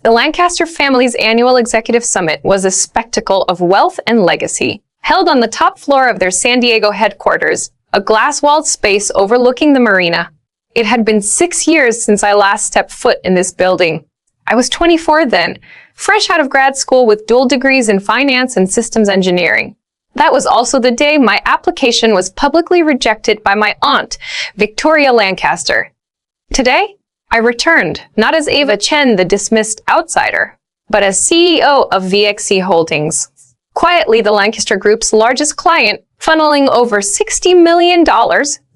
The Lancaster family's annual executive summit was a spectacle of wealth and legacy, held on the top floor of their San Diego headquarters, a glass-walled space overlooking the marina. It had been 6 years since I last stepped foot in this building. I was 24 then, fresh out of grad school with dual degrees in finance and systems engineering. That was also the day my application was publicly rejected by my aunt, Victoria Lancaster. Today, I returned, not as Ava Chen, the dismissed outsider, but as CEO of VXC Holdings. Quietly, the Lancaster Group's largest client, funneling over $60 million,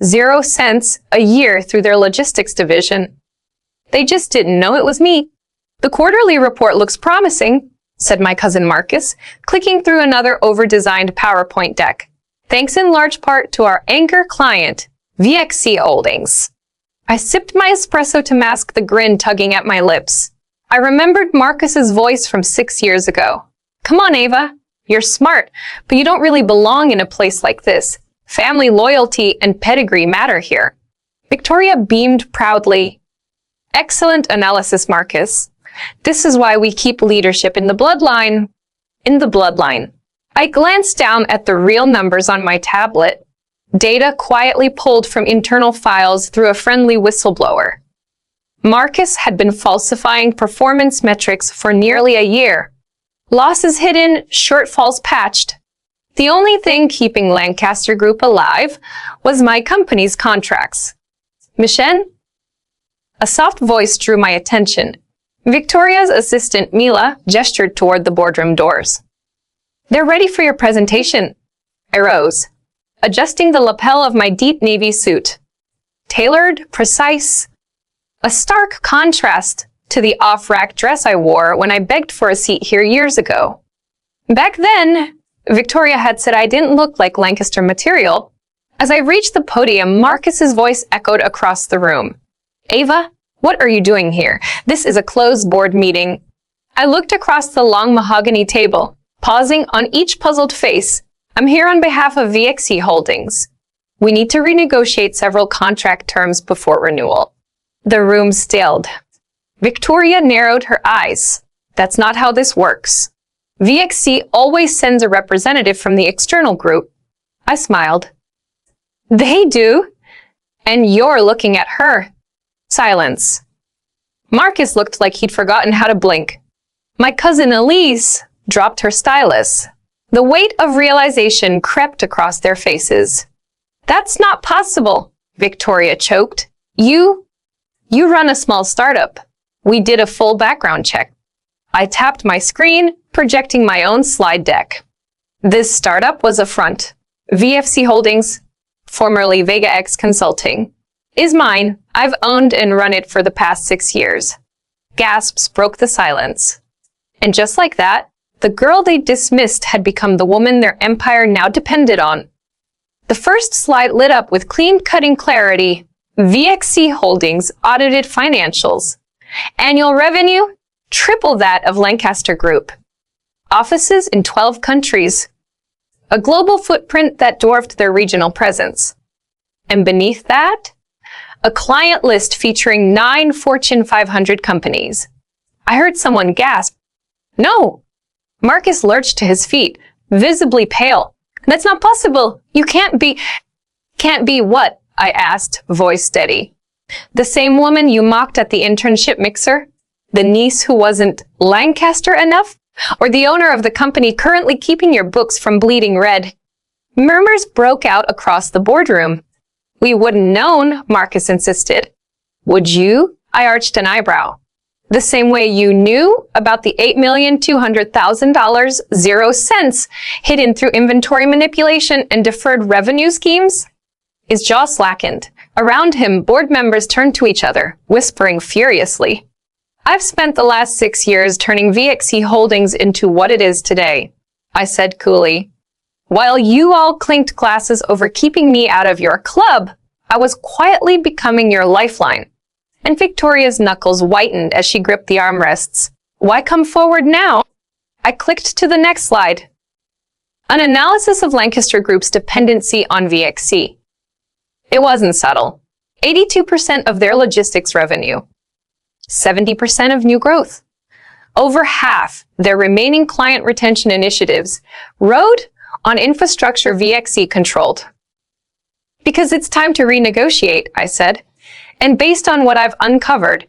0 cents, a year through their logistics division. They just didn't know it was me. The quarterly report looks promising, said my cousin Marcus, clicking through another over-designed PowerPoint deck. Thanks in large part to our anchor client, VXC Holdings. I sipped my espresso to mask the grin tugging at my lips. I remembered Marcus's voice from 6 years ago. Come on, Ava. You're smart, but you don't really belong in a place like this. Family loyalty and pedigree matter here. Victoria beamed proudly. Excellent analysis, Marcus. This is why we keep leadership in the bloodline. I glanced down at the real numbers on my tablet. Data quietly pulled from internal files through a friendly whistleblower. Marcus had been falsifying performance metrics for nearly a year. Losses hidden, shortfalls patched. The only thing keeping Lancaster Group alive was my company's contracts. Michelle? A soft voice drew my attention. Victoria's assistant, Mila, gestured toward the boardroom doors. They're ready for your presentation. I rose, adjusting the lapel of my deep navy suit. Tailored, precise, a stark contrast to the off-rack dress I wore when I begged for a seat here years ago. Back then, Victoria had said I didn't look like Lancaster material. As I reached the podium, Marcus's voice echoed across the room. Ava, what are you doing here? This is a closed board meeting. I looked across the long mahogany table, pausing on each puzzled face. I'm here on behalf of VXC Holdings. We need to renegotiate several contract terms before renewal. The room stilled. Victoria narrowed her eyes. That's not how this works. VXC always sends a representative from the external group. I smiled. They do. And you're looking at her. Silence. Marcus looked like he'd forgotten how to blink. My cousin Elise dropped her stylus. The weight of realization crept across their faces. That's not possible, Victoria choked. You run a small startup. We did a full background check. I tapped my screen, projecting my own slide deck. This startup was a front. VXC Holdings, formerly VegaX Consulting, is mine. I've owned and run it for the past 6 years. Gasps broke the silence. And just like that, the girl they dismissed had become the woman their empire now depended on. The first slide lit up with clean-cutting clarity. VXC Holdings audited financials. Annual revenue, triple that of Lancaster Group. Offices in 12 countries. A global footprint that dwarfed their regional presence. And beneath that, a client list featuring 9 Fortune 500 companies. I heard someone gasp. No! Marcus lurched to his feet, visibly pale. That's not possible. You can't be... Can't be what? I asked, voice steady. The same woman you mocked at the internship mixer? The niece who wasn't Lancaster enough? Or the owner of the company currently keeping your books from bleeding red? Murmurs broke out across the boardroom. We wouldn't known, Marcus insisted. Would you? I arched an eyebrow. The same way you knew about the $8,200,000, 0 cents, hidden through inventory manipulation and deferred revenue schemes? His jaw slackened. Around him, board members turned to each other, whispering furiously. I've spent the last 6 years turning VXC Holdings into what it is today, I said coolly. While you all clinked glasses over keeping me out of your club, I was quietly becoming your lifeline. And Victoria's knuckles whitened as she gripped the armrests. Why come forward now? I clicked to the next slide. An analysis of Lancaster Group's dependency on VXC. It wasn't subtle. 82% of their logistics revenue. 70% of new growth. Over half their remaining client retention initiatives rode on infrastructure VXC controlled. Because it's time to renegotiate, I said. And based on what I've uncovered,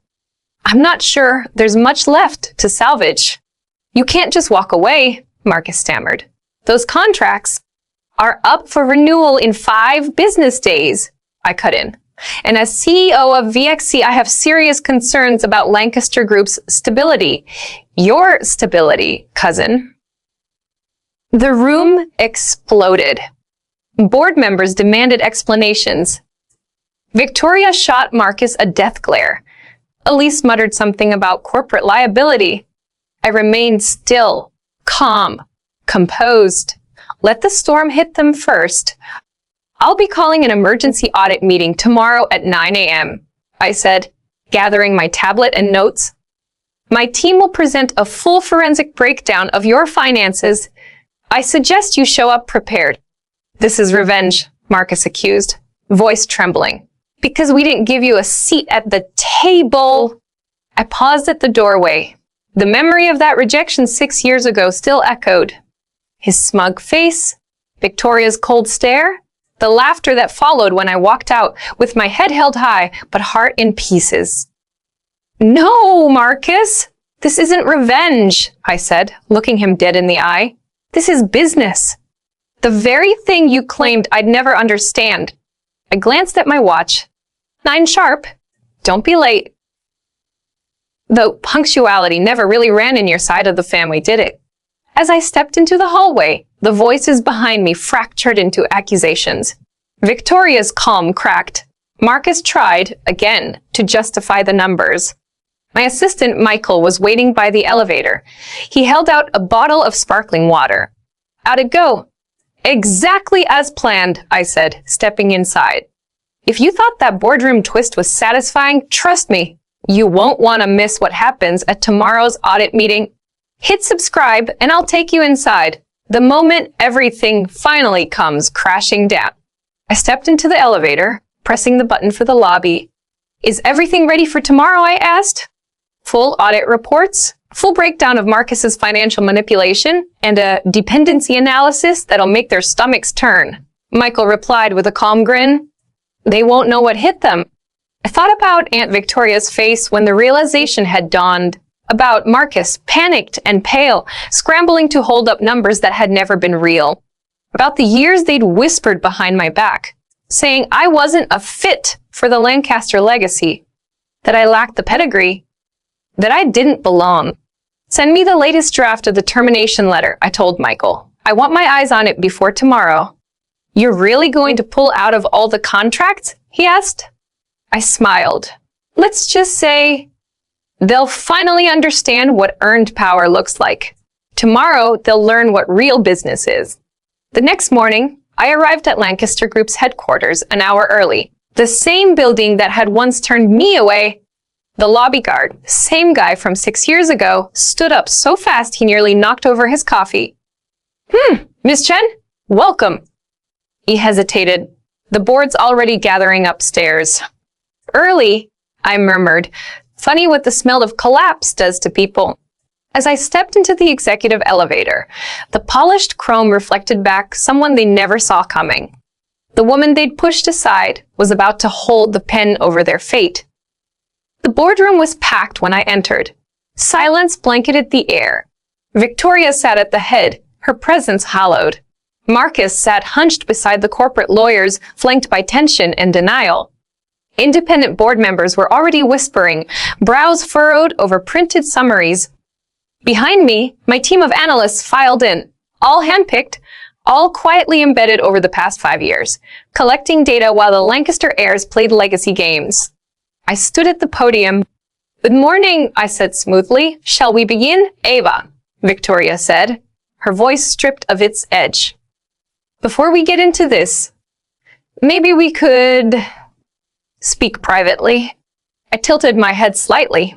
I'm not sure there's much left to salvage. You can't just walk away, Marcus stammered. Those contracts are up for renewal in 5 business days, I cut in. And as CEO of VXC, I have serious concerns about Lancaster Group's stability. Your stability, cousin. The room exploded. Board members demanded explanations. Victoria shot Marcus a death glare. Elise muttered something about corporate liability. I remained still, calm, composed. Let the storm hit them first. I'll be calling an emergency audit meeting tomorrow at 9 a.m., I said, gathering my tablet and notes. My team will present a full forensic breakdown of your finances. I suggest you show up prepared. This is revenge, Marcus accused, voice trembling. Because we didn't give you a seat at the table. I paused at the doorway. The memory of that rejection 6 years ago still echoed. His smug face, Victoria's cold stare, the laughter that followed when I walked out with my head held high, but heart in pieces. No, Marcus, this isn't revenge, I said, looking him dead in the eye. This is business. The very thing you claimed I'd never understand. I glanced at my watch. 9 sharp. Don't be late. Though punctuality never really ran in your side of the family, did it? As I stepped into the hallway, the voices behind me fractured into accusations. Victoria's calm cracked. Marcus tried, again, to justify the numbers. My assistant, Michael, was waiting by the elevator. He held out a bottle of sparkling water. How'd it go? Exactly as planned, I said, stepping inside. If you thought that boardroom twist was satisfying, trust me, you won't want to miss what happens at tomorrow's audit meeting. Hit subscribe and I'll take you inside, the moment everything finally comes crashing down. I stepped into the elevator, pressing the button for the lobby. Is everything ready for tomorrow? I asked. Full audit reports, full breakdown of Marcus's financial manipulation, and a dependency analysis that'll make their stomachs turn. Michael replied with a calm grin. They won't know what hit them. I thought about Aunt Victoria's face when the realization had dawned. About Marcus, panicked and pale, scrambling to hold up numbers that had never been real. About the years they'd whispered behind my back, saying I wasn't a fit for the Lancaster legacy, that I lacked the pedigree, that I didn't belong. Send me the latest draft of the termination letter, I told Michael. I want my eyes on it before tomorrow. You're really going to pull out of all the contracts? He asked. I smiled. Let's just say they'll finally understand what earned power looks like. Tomorrow, they'll learn what real business is. The next morning, I arrived at Lancaster Group's headquarters an hour early. The same building that had once turned me away. The lobby guard, same guy from 6 years ago, stood up so fast he nearly knocked over his coffee. Miss Chen, welcome. He hesitated. The board's already gathering upstairs. Early, I murmured. Funny what the smell of collapse does to people. As I stepped into the executive elevator, the polished chrome reflected back someone they never saw coming. The woman they'd pushed aside was about to hold the pen over their fate. The boardroom was packed when I entered. Silence blanketed the air. Victoria sat at the head, her presence hallowed. Marcus sat hunched beside the corporate lawyers, flanked by tension and denial. Independent board members were already whispering, brows furrowed over printed summaries. Behind me, my team of analysts filed in, all handpicked, all quietly embedded over the past 5 years, collecting data while the Lancaster heirs played legacy games. I stood at the podium. Good morning, I said smoothly. Shall we begin? Ava, Victoria said, her voice stripped of its edge. Before we get into this, maybe we could speak privately. I tilted my head slightly.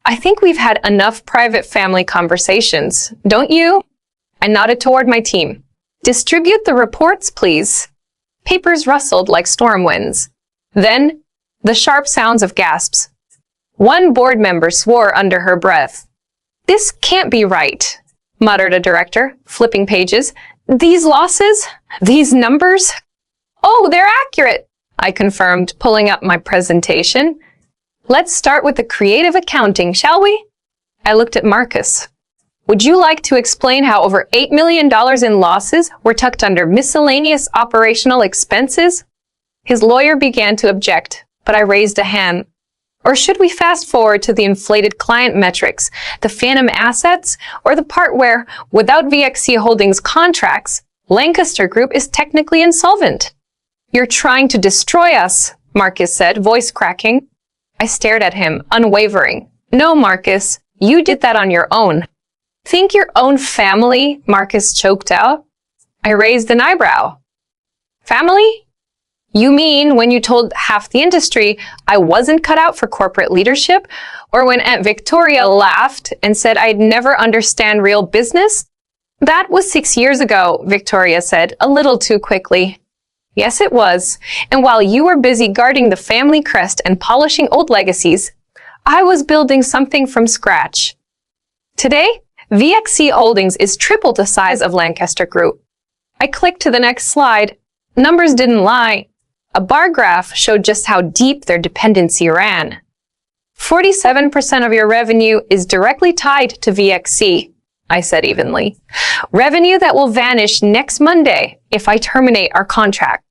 I think we've had enough private family conversations, don't you? I nodded toward my team. Distribute the reports, please. Papers rustled like storm winds. Then, the sharp sounds of gasps. One board member swore under her breath. "This can't be right," muttered a director, flipping pages. "These losses? These numbers?" "Oh, they're accurate," I confirmed, pulling up my presentation. "Let's start with the creative accounting, shall we?" I looked at Marcus. "Would you like to explain how over $8 million in losses were tucked under miscellaneous operational expenses?" His lawyer began to object, but I raised a hand. "Or should we fast forward to the inflated client metrics, the phantom assets, or the part where, without VXC Holdings contracts, Lancaster Group is technically insolvent?" "You're trying to destroy us," Marcus said, voice cracking. I stared at him, unwavering. "No, Marcus, you did that on your own." "Think your own family?" Marcus choked out. I raised an eyebrow. "Family? You mean when you told half the industry I wasn't cut out for corporate leadership? Or when Aunt Victoria laughed and said I'd never understand real business?" "That was 6 years ago," Victoria said, a little too quickly. "Yes, it was. And while you were busy guarding the family crest and polishing old legacies, I was building something from scratch. Today, VXC Holdings is triple the size of Lancaster Group." I clicked to the next slide. Numbers didn't lie. A bar graph showed just how deep their dependency ran. 47% of your revenue is directly tied to VXC, I said evenly. "Revenue that will vanish next Monday if I terminate our contract."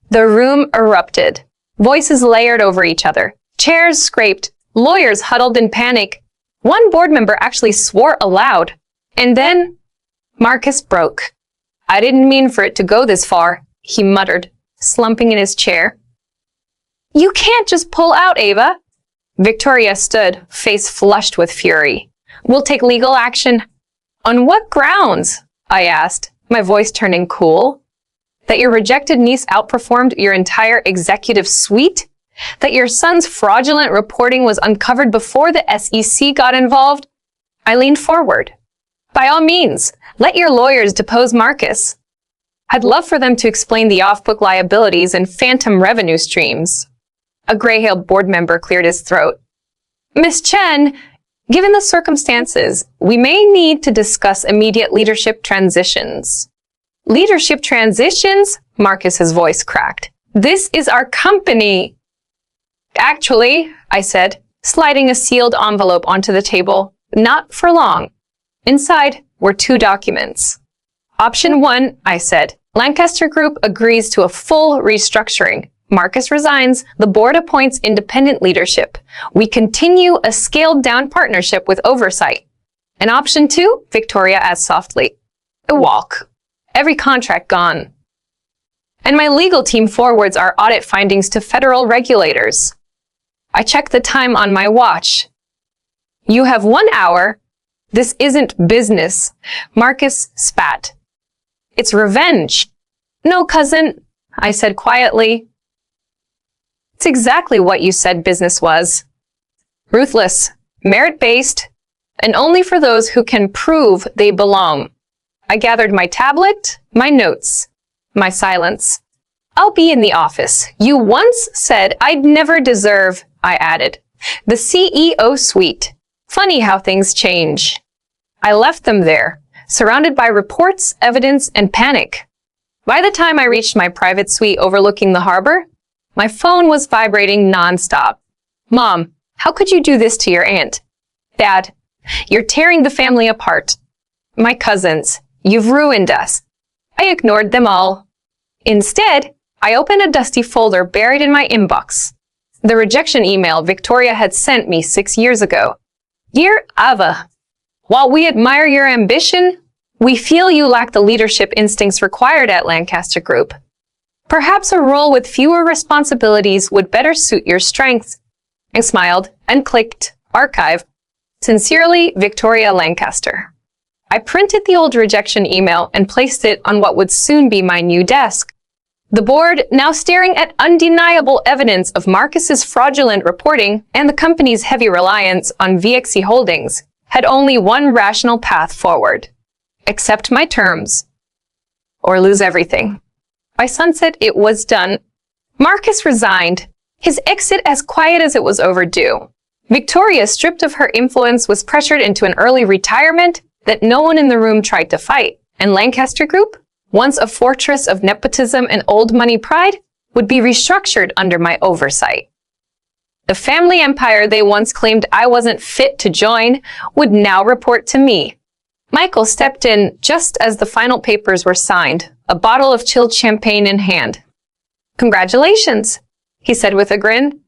The room erupted. Voices layered over each other. Chairs scraped. Lawyers huddled in panic. One board member actually swore aloud. And then Marcus broke. "I didn't mean for it to go this far," he muttered, slumping in his chair. "You can't just pull out, Ava." Victoria stood, face flushed with fury. "We'll take legal action." "On what grounds?" I asked, my voice turning cool. "That your rejected niece outperformed your entire executive suite? That your son's fraudulent reporting was uncovered before the SEC got involved?" I leaned forward. "By all means, let your lawyers depose Marcus. I'd love for them to explain the off-book liabilities and phantom revenue streams." A gray-haired board member cleared his throat. "Miss Chen, given the circumstances, we may need to discuss immediate leadership transitions." "Leadership transitions?" Marcus's voice cracked. "This is our company." "Actually," I said, sliding a sealed envelope onto the table, "not for long." Inside were 2 documents. "Option 1, I said, Lancaster Group agrees to a full restructuring. Marcus resigns, the board appoints independent leadership. We continue a scaled-down partnership with oversight. And option 2, Victoria asked softly, a walk. Every contract gone. And my legal team forwards our audit findings to federal regulators." I checked the time on my watch. "You have 1 hour. This isn't business." Marcus spat. "It's revenge." "No, cousin," I said quietly. "It's exactly what you said business was. Ruthless, merit-based, and only for those who can prove they belong." I gathered my tablet, my notes, my silence. "I'll be in the office. You once said I'd never deserve," I added, "the CEO suite. Funny how things change." I left them there, surrounded by reports, evidence, and panic. By the time I reached my private suite overlooking the harbor, my phone was vibrating nonstop. "Mom, how could you do this to your aunt?" "Dad, you're tearing the family apart." "My cousins, you've ruined us." I ignored them all. Instead, I opened a dusty folder buried in my inbox. The rejection email Victoria had sent me 6 years ago. "Dear Ava, while we admire your ambition, we feel you lack the leadership instincts required at Lancaster Group. Perhaps a role with fewer responsibilities would better suit your strengths." I smiled and clicked Archive. Sincerely, Victoria Lancaster. I printed the old rejection email and placed it on what would soon be my new desk. The board, now staring at undeniable evidence of Marcus's fraudulent reporting and the company's heavy reliance on VXC Holdings, had only one rational path forward. Accept my terms, or lose everything. By sunset, it was done. Marcus resigned, his exit as quiet as it was overdue. Victoria, stripped of her influence, was pressured into an early retirement that no one in the room tried to fight. And Lancaster Group, once a fortress of nepotism and old money pride, would be restructured under my oversight. The family empire they once claimed I wasn't fit to join would now report to me. Michael stepped in just as the final papers were signed, a bottle of chilled champagne in hand. "Congratulations," he said with a grin,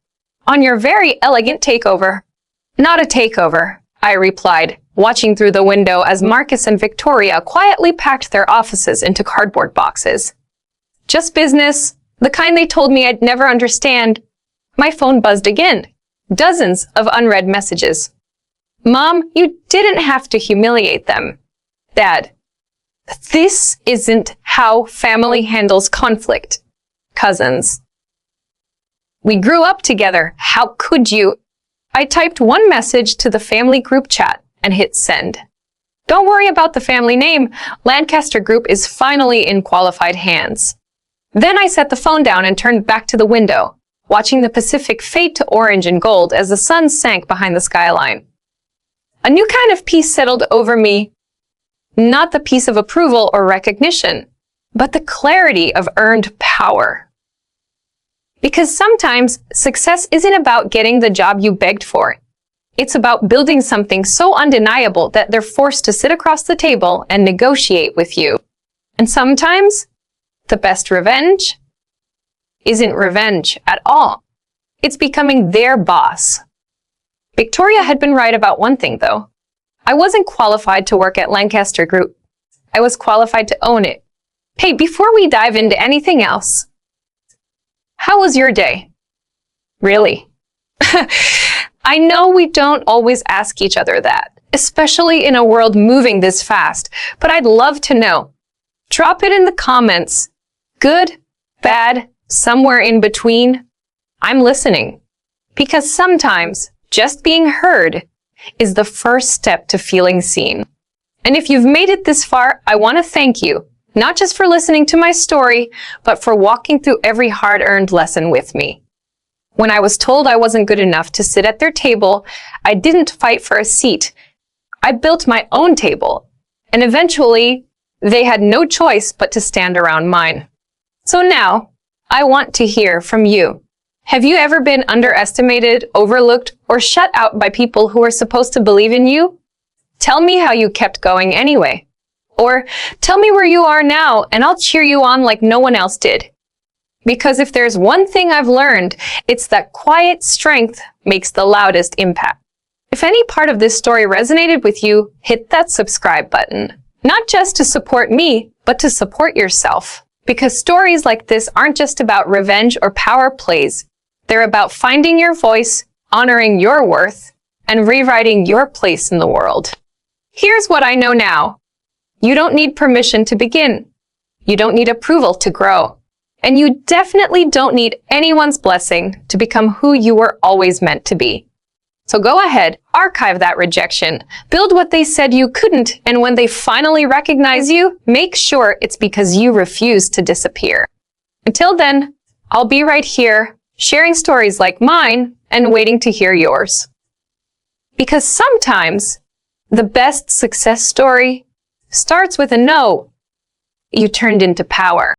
"on your very elegant takeover." "Not a takeover," I replied, watching through the window as Marcus and Victoria quietly packed their offices into cardboard boxes. "Just business, the kind they told me I'd never understand." My phone buzzed again. Dozens of unread messages. "Mom, you didn't have to humiliate them." "Dad, this isn't how family handles conflict." "Cousins, we grew up together. How could you?" I typed one message to the family group chat and hit send. "Don't worry about the family name. Lancaster Group is finally in qualified hands." Then I set the phone down and turned back to the window, watching the Pacific fade to orange and gold as the sun sank behind the skyline. A new kind of peace settled over me. Not the peace of approval or recognition, but the clarity of earned power. Because sometimes success isn't about getting the job you begged for. It's about building something so undeniable that they're forced to sit across the table and negotiate with you. And sometimes the best revenge isn't revenge at all. It's becoming their boss. Victoria had been right about one thing, though. I wasn't qualified to work at Lancaster Group. I was qualified to own it. Hey, before we dive into anything else, how was your day? Really? I know we don't always ask each other that, especially in a world moving this fast, but I'd love to know. Drop it in the comments. Good, bad, somewhere in between. I'm listening. Because sometimes just being heard is the first step to feeling seen. And if you've made it this far, I want to thank you, not just for listening to my story, but for walking through every hard-earned lesson with me. When I was told I wasn't good enough to sit at their table, I didn't fight for a seat. I built my own table, and eventually, they had no choice but to stand around mine. So now, I want to hear from you. Have you ever been underestimated, overlooked, or shut out by people who were supposed to believe in you? Tell me how you kept going anyway. Or tell me where you are now, and I'll cheer you on like no one else did. Because if there's one thing I've learned, it's that quiet strength makes the loudest impact. If any part of this story resonated with you, hit that subscribe button. Not just to support me, but to support yourself. Because stories like this aren't just about revenge or power plays. They're about finding your voice, honoring your worth, and rewriting your place in the world. Here's what I know now. You don't need permission to begin. You don't need approval to grow. And you definitely don't need anyone's blessing to become who you were always meant to be. So go ahead, archive that rejection, build what they said you couldn't, and when they finally recognize you, make sure it's because you refused to disappear. Until then, I'll be right here, sharing stories like mine and waiting to hear yours. Because sometimes, the best success story starts with a no you turned into power.